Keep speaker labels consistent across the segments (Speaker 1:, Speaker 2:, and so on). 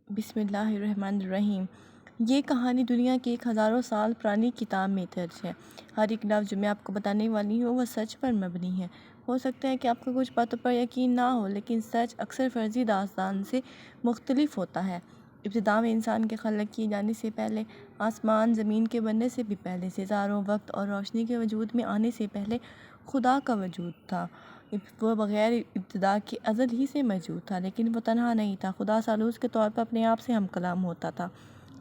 Speaker 1: بسم اللہ الرحمن الرحیم۔ یہ کہانی دنیا کی ایک ہزاروں سال پرانی کتاب میں درج ہے۔ ہر ایک لفظ جو میں آپ کو بتانے والی ہوں وہ سچ پر مبنی ہے۔ ہو سکتا ہے کہ آپ کو کچھ باتوں پر یقین نہ ہو، لیکن سچ اکثر فرضی داستان سے مختلف ہوتا ہے۔ ابتدا میں انسان کے خلق کیے جانے سے پہلے، آسمان زمین کے بننے سے بھی پہلے، ستاروں، وقت اور روشنی کے وجود میں آنے سے پہلے خدا کا وجود تھا۔ وہ بغیر ابتدا کے ازل ہی سے موجود تھا، لیکن وہ تنہا نہیں تھا۔ خدا ثالوث کے طور پر اپنے آپ سے ہم کلام ہوتا تھا،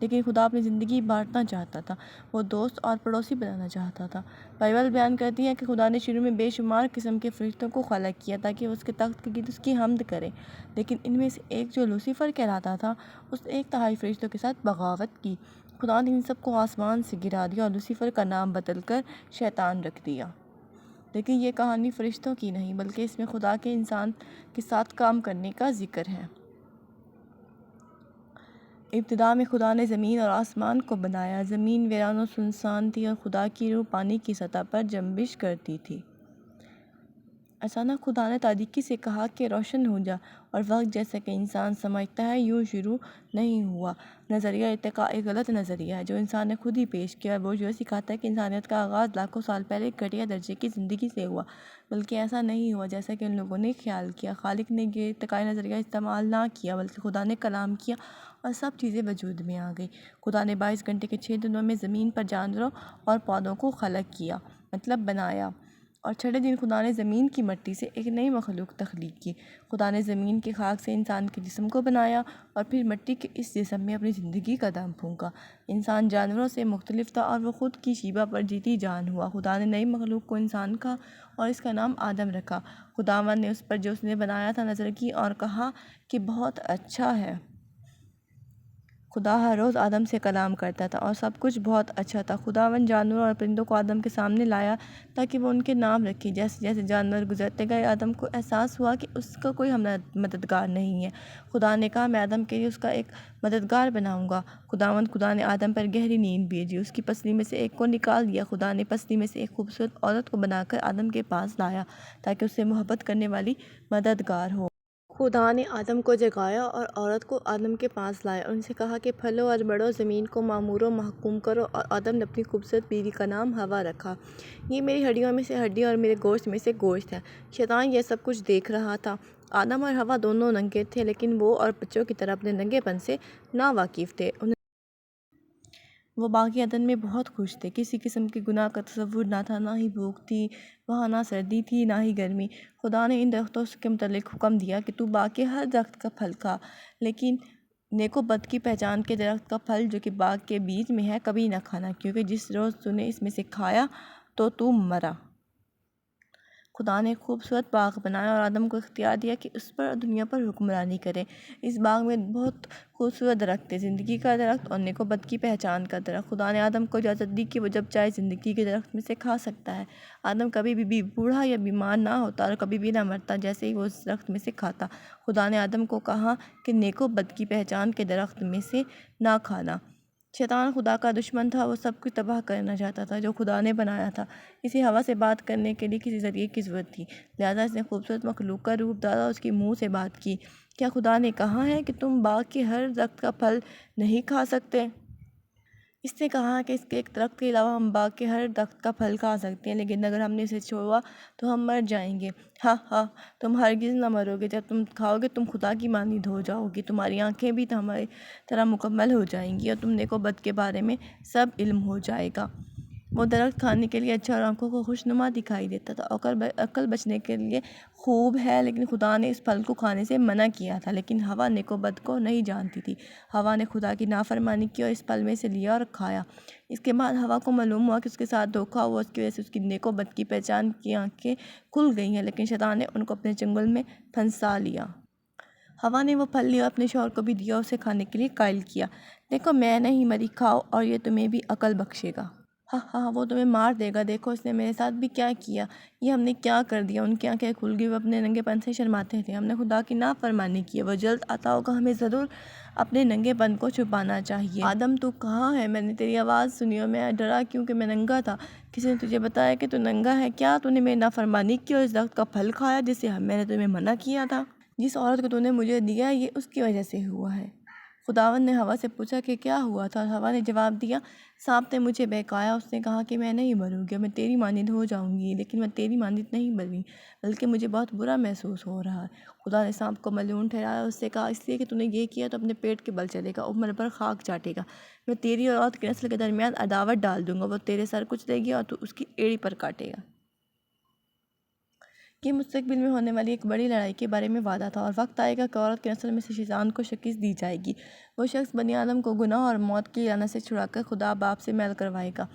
Speaker 1: لیکن خدا اپنی زندگی بانٹنا چاہتا تھا۔ وہ دوست اور پڑوسی بنانا چاہتا تھا۔ بائبل بیان کرتی ہے کہ خدا نے شروع میں بے شمار قسم کے فرشتوں کو خلق کیا تاکہ وہ اس کے تخت کے گرد اس کی حمد کرے، لیکن ان میں سے ایک جو لوسیفر کہلاتا تھا، اس نے 1/3 فرشتوں کے ساتھ بغاوت کی۔ خدا نے ان سب کو آسمان سے گرا دیا اور لوسیفر کا نام بدل کر شیطان رکھ دیا۔ لیکن یہ کہانی فرشتوں کی نہیں، بلکہ اس میں خدا کے انسان کے ساتھ کام کرنے کا ذکر ہے۔ ابتدا میں خدا نے زمین اور آسمان کو بنایا۔ زمین ویران و سنسان تھی اور خدا کی روح پانی کی سطح پر جنبش کرتی تھی۔ اچانک خدا نے تاریکی سے کہا کہ روشن ہو جا، اور وقت جیسا کہ انسان سمجھتا ہے یوں شروع نہیں ہوا۔ نظریہ ارتقاء ایک غلط نظریہ ہے جو انسان نے خود ہی پیش کیا، اور وہ یہ سکھاتا ہے کہ انسانیت کا آغاز لاکھوں سال پہلے ایک گھٹیا درجے کی زندگی سے ہوا، بلکہ ایسا نہیں ہوا جیسا کہ ان لوگوں نے خیال کیا۔ خالق نے یہ ارتقائی نظریہ استعمال نہ کیا، بلکہ خدا نے کلام کیا اور سب چیزیں وجود میں آ گئیں۔ خدا نے 22 گھنٹے کے 6 دنوں میں زمین پر جانوروں اور پودوں کو خلق کیا، مطلب بنایا، اور 6 دن خدا نے زمین کی مٹی سے ایک نئی مخلوق تخلیق کی۔ خدا نے زمین کی خاک سے انسان کے جسم کو بنایا اور پھر مٹی کے اس جسم میں اپنی زندگی کا دم پھونکا۔ انسان جانوروں سے مختلف تھا اور وہ خود کی شیبہ پر جیتی جان ہوا۔ خدا نے نئی مخلوق کو انسان کہا اور اس کا نام آدم رکھا۔ خداوند نے اس پر جو اس نے بنایا تھا نظر کی اور کہا کہ بہت اچھا ہے۔ خدا ہر روز آدم سے کلام کرتا تھا اور سب کچھ بہت اچھا تھا۔ خداوند جانوروں اور پرندوں کو آدم کے سامنے لایا تاکہ وہ ان کے نام رکھے۔ جیسے جیسے جانور گزرتے گئے، آدم کو احساس ہوا کہ اس کا کوئی مددگار نہیں ہے۔ خدا نے کہا، میں آدم کے لیے اس کا ایک مددگار بناؤں گا۔ خدا نے آدم پر گہری نیند بھیجی، اس کی پسلی میں سے ایک کو نکال دیا۔ خدا نے پسلی میں سے ایک خوبصورت عورت کو بنا کر آدم کے پاس لایا تاکہ اس سے محبت کرنے والی مددگار ہو۔ خدا نے آدم کو جگایا اور عورت کو آدم کے پاس لایا اور ان سے کہا کہ پھلو اور بڑھو، زمین کو معمور و محکوم کرو، اور آدم نے اپنی خوبصورت بیوی کا نام حوا رکھا۔ یہ میری ہڈیوں میں سے ہڈی اور میرے گوشت میں سے گوشت ہے۔ شیطان یہ سب کچھ دیکھ رہا تھا۔ آدم اور حوا دونوں ننگے تھے، لیکن وہ اور بچوں کی طرح اپنے ننگے پن سے ناواقف تھے۔ وہ باغ عدن میں بہت خوش تھے۔ کسی قسم کے گناہ کا تصور نہ تھا، نہ ہی بھوک تھی وہاں، نہ سردی تھی، نہ ہی گرمی۔ خدا نے ان درختوں کے متعلق حکم دیا کہ تو باغ کے ہر درخت کا پھل کھا، لیکن نیک و بد کی پہچان کے درخت کا پھل جو کہ باغ کے بیچ میں ہے کبھی نہ کھانا، کیونکہ جس روز تو نے اس میں سے کھایا تو مرا۔ خدا نے ایک خوبصورت باغ بنایا اور آدم کو اختیار دیا کہ اس پر دنیا پر حکمرانی کرے۔ اس باغ میں بہت خوبصورت درخت تھے، زندگی کا درخت اور نیک و بد کی پہچان کا درخت۔ خدا نے آدم کو اجازت دی کہ وہ جب چاہے زندگی کے درخت میں سے کھا سکتا ہے۔ آدم کبھی بھی بوڑھا یا بیمار نہ ہوتا اور کبھی بھی نہ مرتا جیسے ہی وہ اس درخت میں سے کھاتا۔ خدا نے آدم کو کہا کہ نیک و بد کی پہچان کے درخت میں سے نہ کھانا۔ شیطان خدا کا دشمن تھا، وہ سب کچھ تباہ کرنا چاہتا تھا جو خدا نے بنایا تھا۔ اسے ہوا سے بات کرنے کے لیے کسی ذریعے کی ضرورت تھی، لہٰذا اس نے خوبصورت مخلوق کا روپ ڈالا اور اس کے منہ سے بات کی۔ کیا خدا نے کہا ہے کہ تم باغ کے ہر درخت کا پھل نہیں کھا سکتے؟ اس نے کہا کہ اس کے ایک درخت کے علاوہ ہم باغ کے ہر درخت کا پھل کھا سکتے ہیں، لیکن اگر ہم نے اسے چھوڑا تو ہم مر جائیں گے۔ ہاں ہاں، تم ہرگز نہ مرو گے۔ جب تم کھاؤ گے تم خدا کی مانند ہو جاؤ گی، تمہاری آنکھیں بھی ہماری طرح مکمل ہو جائیں گی اور تم نیک و بد کے بارے میں سب علم ہو جائے گا۔ وہ درخت کھانے کے لیے اچھا اور آنکھوں کو خوشنما دکھائی دیتا تھا، عقل بچنے کے لیے خوب ہے، لیکن خدا نے اس پھل کو کھانے سے منع کیا تھا۔ لیکن حوا نیک و بد کو نہیں جانتی تھی۔ حوا نے خدا کی نافرمانی کی اور اس پھل میں سے لیا اور کھایا۔ اس کے بعد حوا کو معلوم ہوا کہ اس کے ساتھ دھوکا ہوا، اس کی وجہ سے اس کی نیک و بد کی پہچان کی آنکھیں کھل گئی ہیں، لیکن شیطان نے ان کو اپنے چنگل میں پھنسا لیا۔ حوا نے وہ پھل لیا اور اپنے شوہر کو بھی دیا اور اسے کھانے کے لیے قائل کیا۔ دیکھو میں نہیں مری، کھاؤ اور یہ تمہیں بھی عقل بخشے گا۔ ہاں ہاں، وہ تمہیں مار دے گا، دیکھو اس نے میرے ساتھ بھی کیا کیا، یہ ہم نے کیا کر دیا۔ ان کی آنکھیں کھل گئی، وہ اپنے ننگے پن سے شرماتے تھے۔ ہم نے خدا کی نافرمانی کی، وہ جلد آتا ہوگا، ہمیں ضرور اپنے ننگے پن کو چھپانا چاہیے۔ آدم تو کہاں ہے؟ میں نے تیری آواز سنی اور میں ڈرا کیونکہ میں ننگا تھا۔ کسی نے تجھے بتایا کہ تو ننگا ہے کیا؟ تو نے میری نافرمانی کی اور اس درخت کا پھل کھایا جسے میں نے تمہیں منع کیا تھا۔ جس عورت کو تو نے مجھے دیا یہ اس کی وجہ سے ہوا ہے۔ خداوند نے ہوا سے پوچھا کہ کیا ہوا تھا، اور ہوا نے جواب دیا، سانپ نے مجھے بہکایا، اس نے کہا کہ میں نہیں مروں گی، میں تیری مانند ہو جاؤں گی، لیکن میں تیری مانند نہیں بنی، بلکہ مجھے بہت برا محسوس ہو رہا ہے۔ خدا نے سانپ کو ملعون ٹھہرایا اور اس سے کہا، اس لیے کہ تو نے یہ کیا تو اپنے پیٹ کے بل چلے گا، عمر بھر خاک چاٹے گا۔ میں تیری اور عورت کی نسل کے درمیان عداوت ڈال دوں گا، وہ تیرے سر کچلے گی اور تو اس کی ایڑی پر کاٹے گا۔ یہ مستقبل میں ہونے والی ایک بڑی لڑائی کے بارے میں وعدہ تھا، اور وقت آئے گا کہ عورت کی نسل میں سے شیطان کو شکست دی جائے گی۔ وہ شخص بنی آدم کو گناہ اور موت کی لعنت سے چھڑا کر خدا باپ سے میل کروائے گا۔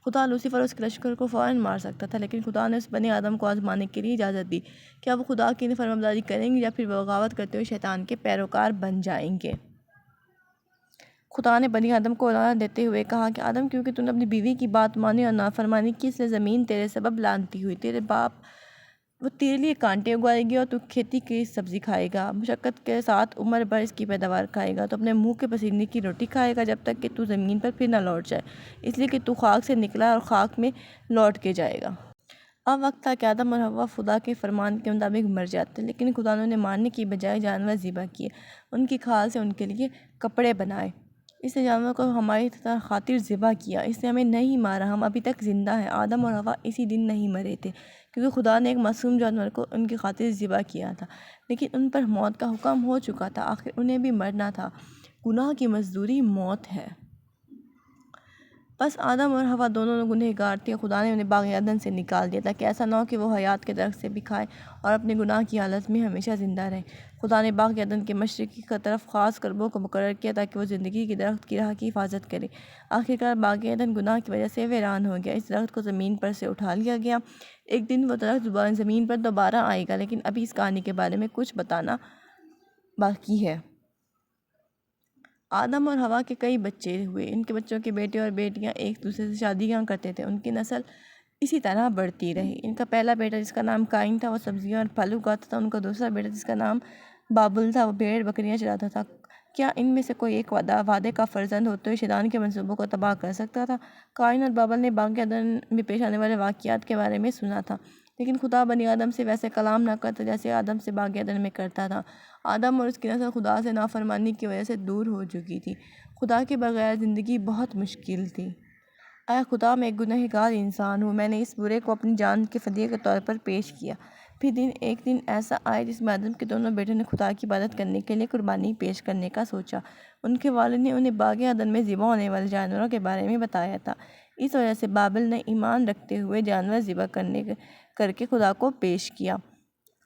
Speaker 1: خدا لوسیفر اور اس کے لشکر کو فوراً مار سکتا تھا، لیکن خدا نے اس بنی آدم کو آزمانے کے لیے اجازت دی، کیا وہ خدا کی فرمانبرداری کریں گے یا پھر وہ بغاوت کرتے ہوئے شیطان کے پیروکار بن جائیں گے۔ خدا نے بنی آدم کو لعنت دیتے ہوئے کہا کہ آدم، کیونکہ تو نے اپنی بیوی کی بات مانی اور نافرمانی کی، اس لیے زمین تیرے سبب لعنتی ہوئی، تیرے باپ وہ تیرے لیے کانٹے اگائے گی اور تو کھیتی کی سبزی کھائے گا، مشقت کے ساتھ عمر بھر اس کی پیداوار کھائے گا، تو اپنے منہ کے پسینے کی روٹی کھائے گا جب تک کہ تو زمین پر پھر نہ لوٹ جائے، اس لیے کہ تو خاک سے نکلا ہے اور خاک میں لوٹ کے جائے گا۔ اب وقت تھا کہ آدم اور حوا خدا کے فرمان کے مطابق مر جاتے، لیکن خدا نے انہیں مارنے کی بجائے جانور ذبح کیے، ان کی کھال سے ان کے لیے کپڑے بنائے۔ اس نے جانور کو ہماری خاطر ذبح کیا، اس نے ہمیں نہیں مارا، ہم ابھی تک زندہ ہیں۔ آدم اور حوا اسی دن نہیں مرے تھے، کیونکہ خدا نے ایک معصوم جانور کو ان کی خاطر ذبح کیا تھا، لیکن ان پر موت کا حکم ہو چکا تھا، آخر انہیں بھی مرنا تھا۔ گناہ کی مزدوری موت ہے۔ بس آدم اور حوا دونوں گنہگار تھے، خدا نے انہیں باغ عدن سے نکال دیا تاکہ ایسا نہ ہو کہ وہ حیات کے درخت سے بھی کھائیں اور اپنے گناہ کی حالت میں ہمیشہ زندہ رہیں۔ خدا نے باغ عدن کے مشرقی طرف خاص کربوں کو مقرر کیا تاکہ وہ زندگی کے درخت کی راہ کی حفاظت کرے۔ آخرکار باغ عدن گناہ کی وجہ سے ویران ہو گیا، اس درخت کو زمین پر سے اٹھا لیا گیا۔ ایک دن وہ درخت زمین پر دوبارہ آئے گا، لیکن ابھی اس کہانی کے بارے میں کچھ بتانا باقی ہے۔ آدم اور حوا کے کئی بچے ہوئے، ان کے بچوں کے بیٹے اور بیٹیاں ایک دوسرے سے شادیاں کرتے تھے، ان کی نسل اسی طرح بڑھتی رہی۔ ان کا پہلا بیٹا جس کا نام قائن تھا وہ سبزیاں اور پھل اگاتا تھا، ان کا دوسرا بیٹا جس کا نام بابل تھا وہ بھیڑ بکریاں چراتا تھا۔ کیا ان میں سے کوئی ایک وعدے کا فرزند ہوتے ہوئے شیطان کے منصوبوں کو تباہ کر سکتا تھا؟ قائن اور بابل نے باغ عدن میں پیش آنے والے واقعات کے بارے میں سنا تھا، لیکن خدا بنی آدم سے ویسے کلام نہ کرتا جیسے آدم سے باغ عدن میں کرتا تھا۔ آدم اور اس کی نسل خدا سے نافرمانی کی وجہ سے دور ہو چکی تھی، خدا کے بغیر زندگی بہت مشکل تھی۔ اے خدا، میں ایک گنہگار انسان ہوں، میں نے اس برے کو اپنی جان کے فدیے کے طور پر پیش کیا۔ پھر ایک دن ایسا آیا جس میں آدم کے دونوں بیٹوں نے خدا کی عبادت کرنے کے لیے قربانی پیش کرنے کا سوچا۔ ان کے والد نے انہیں باغ عدن میں ذبح ہونے والے جانوروں کے بارے میں بتایا تھا، اس وجہ سے بابل نے ایمان رکھتے ہوئے جانور ذبح کر کے خدا کو پیش کیا۔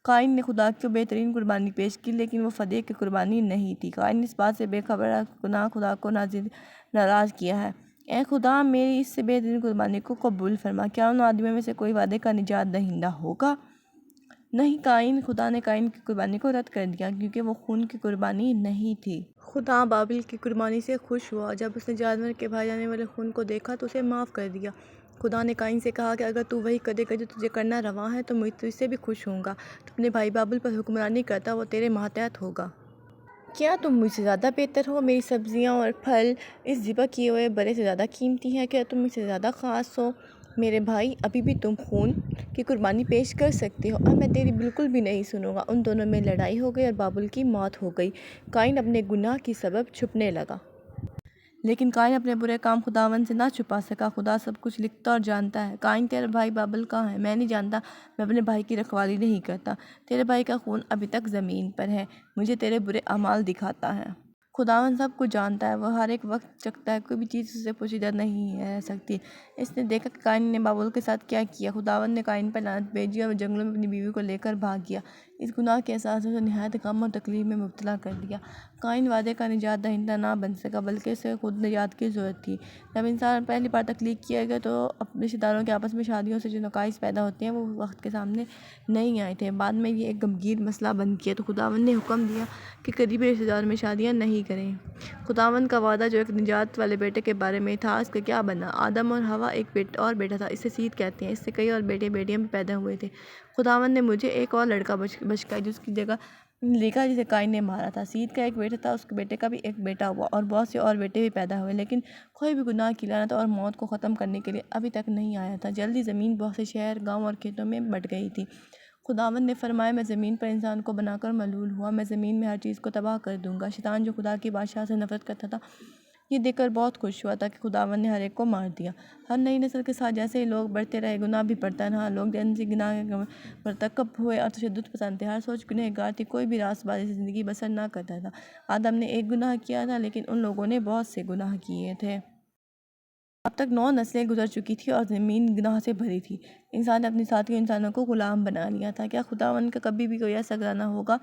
Speaker 1: قائن نے خدا کو بہترین قربانی پیش کی، لیکن وہ فدیے کی قربانی نہیں تھی۔ قائن نے اس بات سے بے خبر خدا کو ناراض کیا ہے۔ اے خدا، میری اس سے بہترین قربانی کو قبول فرما، کیا ان آدمیوں میں سے کوئی وعدے کا نجات دہندہ ہوگا؟ نہیں، خدا نے قائن کی قربانی کو رد کر دیا، کیونکہ وہ خون کی قربانی نہیں تھی۔ خدا بابل کی قربانی سے خوش ہوا، جب اس نے جانور کے بہائے جانے والے خون کو دیکھا تو اسے معاف کر دیا۔ خدا نے قائن سے کہا کہ اگر تو وہی کرے گا جو تجھے کرنا روا ہے تو میں تجھ سے بھی خوش ہوں گا، تو اپنے بھائی بابل پر حکمرانی کرتا، وہ تیرے ماتحت ہوگا۔ کیا تم مجھ سے زیادہ بہتر ہو؟ میری سبزیاں اور پھل اس ذبح کیے ہوئے بڑے سے زیادہ قیمتی ہیں؟ کیا تم مجھ سے زیادہ خاص ہو؟ میرے بھائی، ابھی بھی تم خون کی قربانی پیش کر سکتے ہو، اور میں تیری بالکل بھی نہیں سنوں گا۔ ان دونوں میں لڑائی ہو گئی اور بابل کی موت ہو گئی۔ قائن اپنے گناہ کی سبب چھپنے لگا، لیکن قائن اپنے برے کام خداوند سے نہ چھپا سکا۔ خدا سب کچھ لکھتا اور جانتا ہے۔ قائن، تیرا بھائی بابل کہاں ہے؟ میں نہیں جانتا، میں اپنے بھائی کی رکھوالی نہیں کرتا۔ تیرے بھائی کا خون ابھی تک زمین پر ہے، مجھے تیرے برے اعمال دکھاتا ہے۔ خداوند سب کچھ جانتا ہے، وہ ہر ایک وقت چکھتا ہے، کوئی بھی چیز اس سے پوشیدہ نہیں رہ سکتی۔ اس نے دیکھا کہ قائن نے بابل کے ساتھ کیا کیا۔ خداوند نے قائن پر لعنت بھیجی اور وہ جنگلوں میں اپنی بیوی کو لے کر بھاگ گیا۔ اس گناہ کے احساس نے اسے نہایت غم اور تکلیف میں مبتلا کر دیا۔ قائن وعدے کا نجات دہندہ نہ بن سکا، بلکہ اسے خود نجات کی ضرورت تھی۔ جب انسان پہلی بار تخلیق کیا گیا تو اپنے رشتہ داروں کے آپس میں شادیوں سے جو نقائص پیدا ہوتے ہیں وہ وقت کے سامنے نہیں آئے تھے۔ بعد میں یہ ایک گمگین مسئلہ بن گیا تو خداوند نے حکم دیا کہ قریبی رشتہ داروں میں شادیاں نہیں کریں۔ خداوند کا وعدہ جو ایک نجات والے بیٹے کے بارے میں تھا، اس کا کیا بنا؟ آدم اور حوا ایک اور بیٹا تھا، اسے سیت کہتے ہیں، اس سے کئی اور بیٹے بیٹیاں بھی پیدا ہوئے تھے۔ خداوند نے مجھے ایک اور لڑکا بچھایا جو اس کی جگہ لکھا جسے قائن نے مارا تھا۔ سیت کا ایک بیٹا تھا، اس کے بیٹے کا بھی ایک بیٹا ہوا، اور بہت سے اور بیٹے بھی پیدا ہوئے، لیکن کوئی بھی گناہ کی لعنت اور موت کو ختم کرنے کے لیے ابھی تک نہیں آیا تھا۔ جلدی زمین بہت سے شہر، گاؤں اور کھیتوں میں بٹ گئی تھی۔ خداوند نے فرمایا میں زمین پر انسان کو بنا کر ملول ہوا، میں زمین میں ہر چیز کو تباہ کر دوں گا۔ شیطان جو خدا کی بادشاہ سے نفرت کرتا تھا یہ دیکھ کر بہت خوش ہوا تھا کہ خداوند نے ہر ایک کو مار دیا۔ ہر نئی نسل کے ساتھ جیسے ہی لوگ بڑھتے رہے گناہ بھی بڑھتا رہا، لوگ جنسی گناہ کے مرتکب ہوئے اور تشدد پسند تھے، ہر سوچ گنہگار تھی، کوئی بھی راست بازی سے زندگی بسر نہ کرتا تھا۔ آدم نے ایک گناہ کیا تھا لیکن ان لوگوں نے بہت سے گناہ کیے تھے۔ اب تک 9 نسلیں گزر چکی تھی اور زمین گناہ سے بھری تھی۔ انسان نے اپنے ساتھی انسانوں کو غلام بنا لیا تھا۔ کیا خداوند کا کبھی بھی کوئی ایسا گھرانہ ہوگا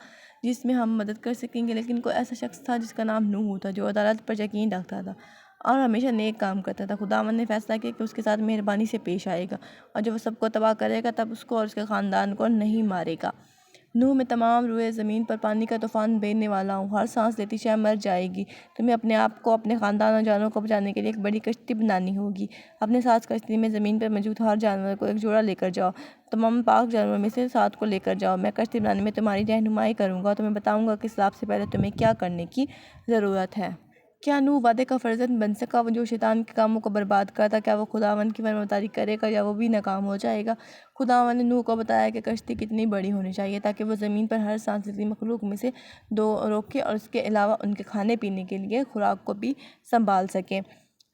Speaker 1: جس میں ہم مدد کر سکیں گے؟ لیکن کوئی ایسا شخص تھا جس کا نام نوح تھا، جو عدالت پر یقین رکھتا تھا اور ہمیشہ نیک کام کرتا تھا۔ خداوند نے فیصلہ کیا کہ اس کے ساتھ مہربانی سے پیش آئے گا اور جب وہ سب کو تباہ کرے گا تب اس کو اور اس کے خاندان کو نہیں مارے گا۔ نوح میں تمام روئے زمین پر پانی کا طوفان بھیجنے والا ہوں، ہر سانس لیتی شے مر جائے گی۔ تمہیں اپنے آپ کو، اپنے خاندان اور جانوروں کو بچانے کے لیے ایک بڑی کشتی بنانی ہوگی۔ اپنے ساتھ کشتی میں زمین پر موجود ہر جانور کو ایک جوڑا لے کر جاؤ، تمام پاک جانوروں میں سے 7 کو لے کر جاؤ۔ میں کشتی بنانے میں تمہاری رہنمائی کروں گا اور تمہیں بتاؤں گا کہ سیلاب سے پہلے تمہیں کیا کرنے کی ضرورت ہے۔ کیا نوح وعدے کا فرزند بن سکا، وہ جو شیطان کے کاموں کو برباد کرتا؟ کیا وہ خداوند کی فرمانبرداری کرے گا یا وہ بھی ناکام ہو جائے گا؟ خداوند نے نوح کو بتایا کہ کشتی کتنی بڑی ہونی چاہیے تاکہ وہ زمین پر ہر سانس لیتی مخلوق میں سے 2 روکے اور اس کے علاوہ ان کے کھانے پینے کے لیے خوراک کو بھی سنبھال سکے۔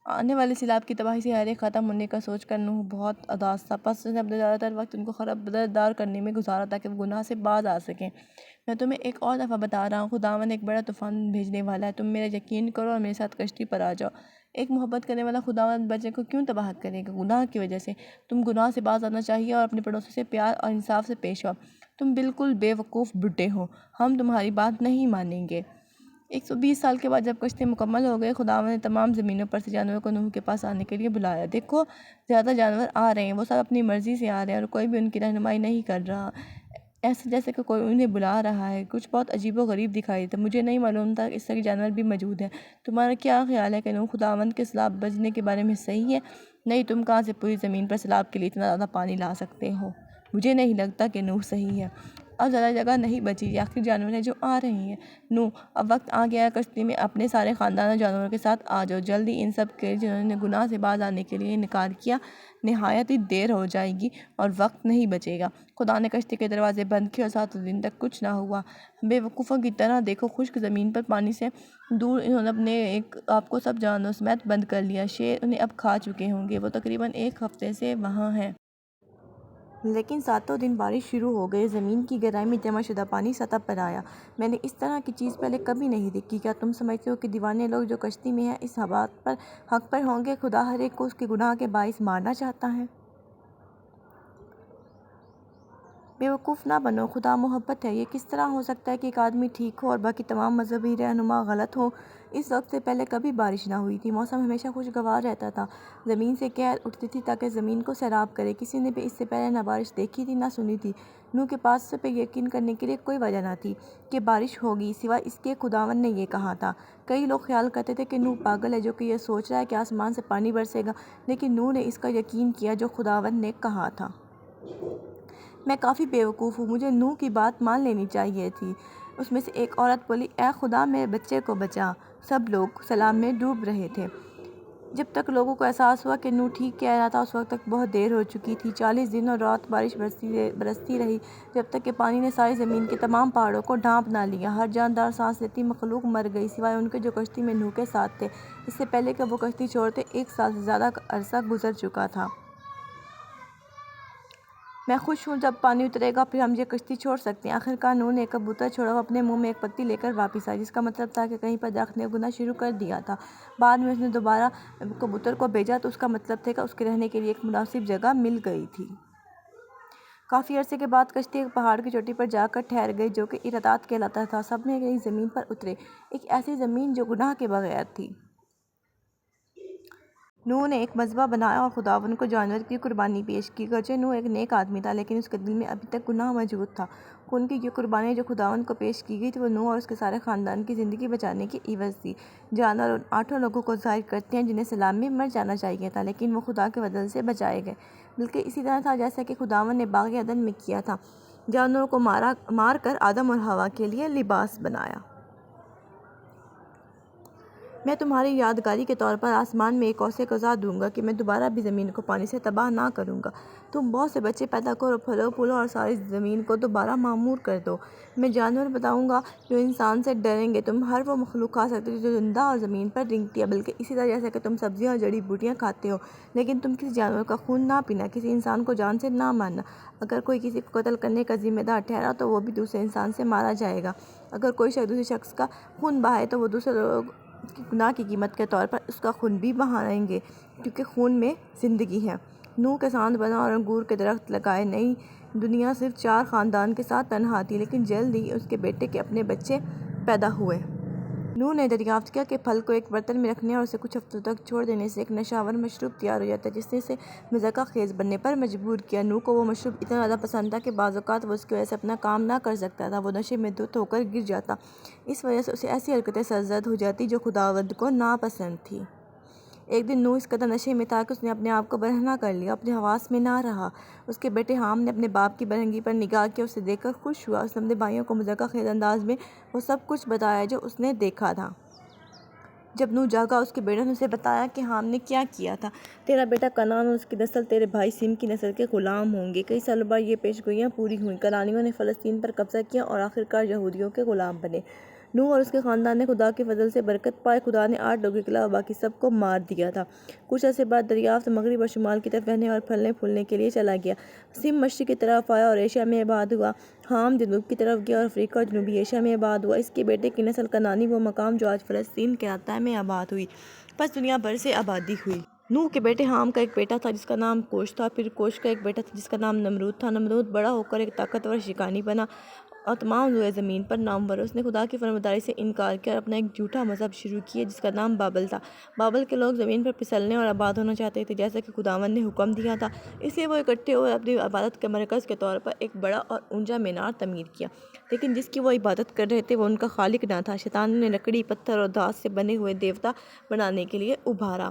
Speaker 1: آنے والے سیلاب کی تباہی سے ہر ایک ختم ہونے کا سوچ کر نوح بہت اداس تھا، پس اس نے اپنا زیادہ تر وقت ان کو خبردار کرنے میں گزارا تاکہ وہ گناہ سے باز آ سکیں۔ میں تمہیں ایک اور دفعہ بتا رہا ہوں، خداوند ایک بڑا طوفان بھیجنے والا ہے، تم میرا یقین کرو اور میرے ساتھ کشتی پر آ جاؤ۔ ایک محبت کرنے والا خداوند بچے کو کیوں تباہ کرے گا؟ گناہ کی وجہ سے۔ تم گناہ سے باز آنا چاہیے اور اپنے پڑوسی سے پیار اور انصاف سے پیش آؤ۔ تم بالکل بے وقوف بڈھے ہو، ہم تمہاری بات نہیں مانیں گے۔ 120 سال کے بعد جب کشتی مکمل ہو گئی، خداوند نے تمام زمینوں پر سے جانوروں کو نوح کے پاس آنے کے لیے بلایا۔ دیکھو زیادہ جانور آ رہے ہیں، وہ سب اپنی مرضی سے آ رہے ہیں اور کوئی بھی ان کی رہنمائی نہیں کر رہا، ایسے جیسے کہ کوئی انہیں بلا رہا ہے۔ کچھ بہت عجیب و غریب دکھائی دیتے، مجھے نہیں معلوم تھا کہ اس طرح کے جانور بھی موجود ہیں۔ تمہارا کیا خیال ہے کہ نوح خداوند کے سیلاب بھیجنے کے بارے میں صحیح ہے؟ نہیں، تم کہاں سے پوری زمین پر سیلاب کے لیے اتنا زیادہ پانی لا سکتے ہو؟ مجھے نہیں لگتا کہ نوح صحیح ہے۔ اب زیادہ جگہ نہیں بچی، یہ آخری جانور ہیں جو آ رہے ہیں۔ نوح، اب وقت آ گیا ہے، کشتی میں اپنے سارے خاندان اور جانوروں کے ساتھ آ جاؤ، جلدی ان سب کے جنہوں نے گناہ سے باز آنے کے لیے انکار کیا۔ نہایت ہی دیر ہو جائے گی اور وقت نہیں بچے گا۔ خدا نے کشتی کے دروازے بند کیے اور 7 دن تک کچھ نہ ہوا۔ بے وقوفوں کی طرح دیکھو، خشک زمین پر پانی سے دور انہوں نے اپنے آپ کو سب جانوروں سمیت بند کر لیا۔ شیر انہیں اب کھا چکے ہوں گے، وہ تقریباً 1 ہفتے سے وہاں ہیں۔ لیکن 7 دن بارش شروع ہو گئی، زمین کی گہرائی میں جمع شدہ پانی سطح پر آیا۔ میں نے اس طرح کی چیز پہلے کبھی نہیں دیکھی۔ کیا تم سمجھتے ہو کہ دیوانے لوگ جو کشتی میں ہیں اس بات پر حق پر ہوں گے؟ خدا ہر ایک کو اس کے گناہ کے باعث مارنا چاہتا ہے۔ بے وقوف نہ بنو، خدا محبت ہے۔ یہ کس طرح ہو سکتا ہے کہ ایک آدمی ٹھیک ہو اور باقی تمام مذہبی رہنما غلط ہوں؟ اس وقت سے پہلے کبھی بارش نہ ہوئی تھی، موسم ہمیشہ خوشگوار رہتا تھا، زمین سے قحط اٹھتی تھی تاکہ زمین کو سیراب کرے۔ کسی نے بھی اس سے پہلے نہ بارش دیکھی تھی نہ سنی تھی۔ نوح کے پاس اس پہ یقین کرنے کے لیے کوئی وجہ نہ تھی کہ بارش ہوگی، سوائے اس کے خداوند نے یہ کہا تھا۔ کئی لوگ خیال کرتے تھے کہ نوح پاگل ہے جو کہ یہ سوچ رہا ہے کہ آسمان سے پانی برسے گا، لیکن نوح نے اس کا یقین کیا جو خداوند نے کہا تھا۔ میں کافی بے وقوف ہوں، مجھے نوح کی بات مان لینی چاہیے تھی۔ اس میں سے ایک عورت بولی، اے خدا میرے بچے کو بچا۔ سب لوگ سیلاب میں ڈوب رہے تھے۔ جب تک لوگوں کو احساس ہوا کہ نوح ٹھیک کہہ رہا تھا اس وقت تک بہت دیر ہو چکی تھی۔ 40 دن اور رات بارش برستی رہی جب تک کہ پانی نے ساری زمین کے تمام پہاڑوں کو ڈھانپ نہ لیا۔ ہر جاندار سانس لیتی مخلوق مر گئی سوائے ان کے جو کشتی میں نوح کے ساتھ تھے۔ اس سے پہلے کہ وہ کشتی چھوڑتے 1 سال سے زیادہ کا عرصہ گزر چکا تھا۔ میں خوش ہوں، جب پانی اترے گا پھر ہم یہ کشتی چھوڑ سکتے ہیں۔ آخرکار نوح نے ایک کبوتر چھوڑا، وہ اپنے منہ میں ایک پتی لے کر واپس آئی جس کا مطلب تھا کہ کہیں پر درخت نے گنا شروع کر دیا تھا۔ بعد میں اس نے دوبارہ کبوتر کو بھیجا تو اس کا مطلب تھا کہ اس کے رہنے کے لیے ایک مناسب جگہ مل گئی تھی۔ کافی عرصے کے بعد کشتی ایک پہاڑ کی چوٹی پر جا کر ٹھہر گئی جو کہ ارتات کہلاتا تھا۔ سب نے نئی زمین پر اترے، ایک ایسی زمین جو گناہ کے بغیر تھی۔ نوح نے ایک مذبح بنایا اور خداوند کو جانور کی قربانی پیش کی۔ گرچہ نوح ایک نیک آدمی تھا لیکن اس کے دل میں ابھی تک گناہ موجود تھا۔ خون کی یہ قربانی جو خداوند کو پیش کی گئی تھی وہ نوح اور اس کے سارے خاندان کی زندگی بچانے کی عوض تھی۔ جانور ان 8 لوگوں کو ظاہر کرتے ہیں جنہیں سیلاب میں مر جانا چاہیے تھا لیکن وہ خدا کے فضل سے بچائے گئے، بلکہ اسی طرح تھا جیسا کہ خداوند نے باغ عدن میں کیا تھا، جانوروں کو مار کر آدم اور حوا کے لیے لباس بنایا۔ میں تمہاری یادگاری کے طور پر آسمان میں ایک اوسے قضا دوں گا کہ میں دوبارہ بھی زمین کو پانی سے تباہ نہ کروں گا۔ تم بہت سے بچے پیدا کرو، پھلو پھولو اور ساری زمین کو دوبارہ معمور کر دو۔ میں جانور بتاؤں گا جو انسان سے ڈریں گے۔ تم ہر وہ مخلوق کھا سکتے ہو جو زندہ اور زمین پر رینگتی ہے، بلکہ اسی طرح جیسا کہ تم سبزیاں اور جڑی بوٹیاں کھاتے ہو، لیکن تم کسی جانور کا خون نہ پینا، کسی انسان کو جان سے نہ مارنا۔ اگر کوئی کسی کو قتل کرنے کا ذمہ دار ٹھہرا تو وہ بھی دوسرے انسان سے مارا جائے گا۔ اگر کوئی شخص دوسرے شخص کا خون بہائے تو وہ دوسرے لوگ کی گناہ کی قیمت کے طور پر اس کا خون بھی بہائیں گے، کیونکہ خون میں زندگی ہے۔ نوح کے ساتھ بنا اور انگور کے درخت لگائے۔ نئی دنیا صرف 4 خاندان کے ساتھ تنہا تھی، لیکن جلد ہی اس کے بیٹے کے اپنے بچے پیدا ہوئے۔ نوح نے دریافت کیا کہ پھل کو ایک برتن میں رکھنے اور اسے کچھ ہفتوں تک چھوڑ دینے سے ایک نشاور مشروب تیار ہو جاتا ہے، جس نے اسے مذاق خیز بننے پر مجبور کیا۔ نوح کو وہ مشروب اتنا زیادہ پسند تھا کہ بعض اوقات وہ اس کی وجہ سے اپنا کام نہ کر سکتا تھا، وہ نشے میں دھت ہو کر گر جاتا۔ اس وجہ سے اسے ایسی حرکتیں سرزد ہو جاتی جو خداوند کو ناپسند تھیں۔ ایک دن نوح اس قدر نشے میں تھا کہ اس نے اپنے آپ کو برہنہ کر لیا، اپنے حواس میں نہ رہا۔ اس کے بیٹے حام نے اپنے باپ کی برہنگی پر نگاہ کیا، اسے دیکھ کر خوش ہوا۔ اس نے اپنے بھائیوں کو مذاق خیز انداز میں وہ سب کچھ بتایا جو اس نے دیکھا تھا۔ جب نوح جاگا، اس کے بیٹوں نے اسے بتایا کہ حام نے کیا کیا تھا۔ تیرا بیٹا کنعان اور اس کی نسل تیرے بھائی سیم کی نسل کے غلام ہوں گے۔ کئی سالوں بعد یہ پیشگوئیاں پوری ہوئیں۔ کنعانیوں نے فلسطین پر قبضہ کیا اور آخرکار یہودیوں کے غلام بنے۔ نوح اور اس کے خاندان نے خدا کے فضل سے برکت پائی۔ خدا نے 8 لوگوں کے علاوہ باقی سب کو مار دیا تھا۔ کچھ عرصے بعد دریافت مغرب اور شمال کی طرف بہنے اور پھلنے پھولنے کے لیے چلا گیا۔ سیم مشرق کی طرف آیا اور ایشیا میں آباد ہوا۔ حام جنوب کی طرف گیا اور افریقہ اور جنوبی ایشیا میں آباد ہوا۔ اس کے بیٹے کی نسل کنعانی، وہ مقام جو آج فلسطین کہلاتا ہے، میں آباد ہوئی۔ پس دنیا بھر سے آبادی ہوئی۔ نوح کے بیٹے حام کا ایک بیٹا تھا جس کا نام کوش تھا، پھر کوش کا ایک بیٹا تھا جس کا نام نمرود تھا۔ نمرود بڑا ہو کر ایک طاقتور شکاری بنا اور تمام روئے زمین پر نامور۔ اس نے خدا کی فرمانبرداری سے انکار کیا اور اپنا ایک جھوٹا مذہب شروع کیا جس کا نام بابل تھا۔ بابل کے لوگ زمین پر پھسلنے اور آباد ہونا چاہتے تھے جیسا کہ خداوند نے حکم دیا تھا، اس لیے وہ اکٹھے ہوئے اپنی عبادت کے مرکز کے طور پر ایک بڑا اور اونچا مینار تعمیر کیا، لیکن جس کی وہ عبادت کر رہے تھے وہ ان کا خالق نہ تھا۔ شیطان نے لکڑی، پتھر اور دھات سے بنے ہوئے دیوتا بنانے کے لیے ابھارا۔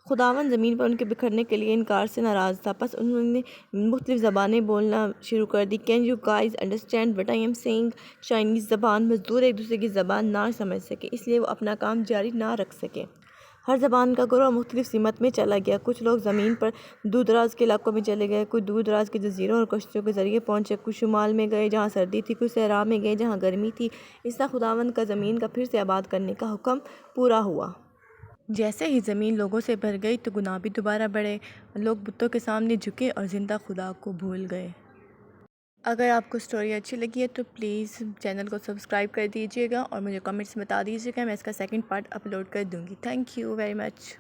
Speaker 1: خداوند زمین پر ان کے بکھرنے کے لیے انکار سے ناراض تھا، پس انہوں نے مختلف زبانیں بولنا شروع کر دی۔ Can you guys understand what I am saying؟ Chinese زبان۔ مزدور ایک دوسرے کی زبان نہ سمجھ سکے، اس لیے وہ اپنا کام جاری نہ رکھ سکے۔ ہر زبان کا گروہ مختلف سمت میں چلا گیا۔ کچھ لوگ زمین پر دور دراز کے علاقوں میں چلے گئے، کچھ دور دراز کے جزیروں اور کشتیوں کے ذریعے پہنچے، کچھ شمال میں گئے جہاں سردی تھی، کچھ صحرا میں گئے جہاں گرمی تھی۔ اس طرح خداوند کا زمین کا پھر سے آباد کرنے کا حکم پورا ہوا۔ جیسے ہی زمین لوگوں سے بھر گئی تو گناہ بھی دوبارہ بڑھے، لوگ بتوں کے سامنے جھکے اور زندہ خدا کو بھول گئے۔ اگر آپ کو سٹوری اچھی لگی ہے تو پلیز چینل کو سبسکرائب کر دیجیے گا اور مجھے کمنٹس میں بتا دیجیے گا، میں اس کا سیکنڈ پارٹ اپلوڈ کر دوں گی۔ Thank you very much.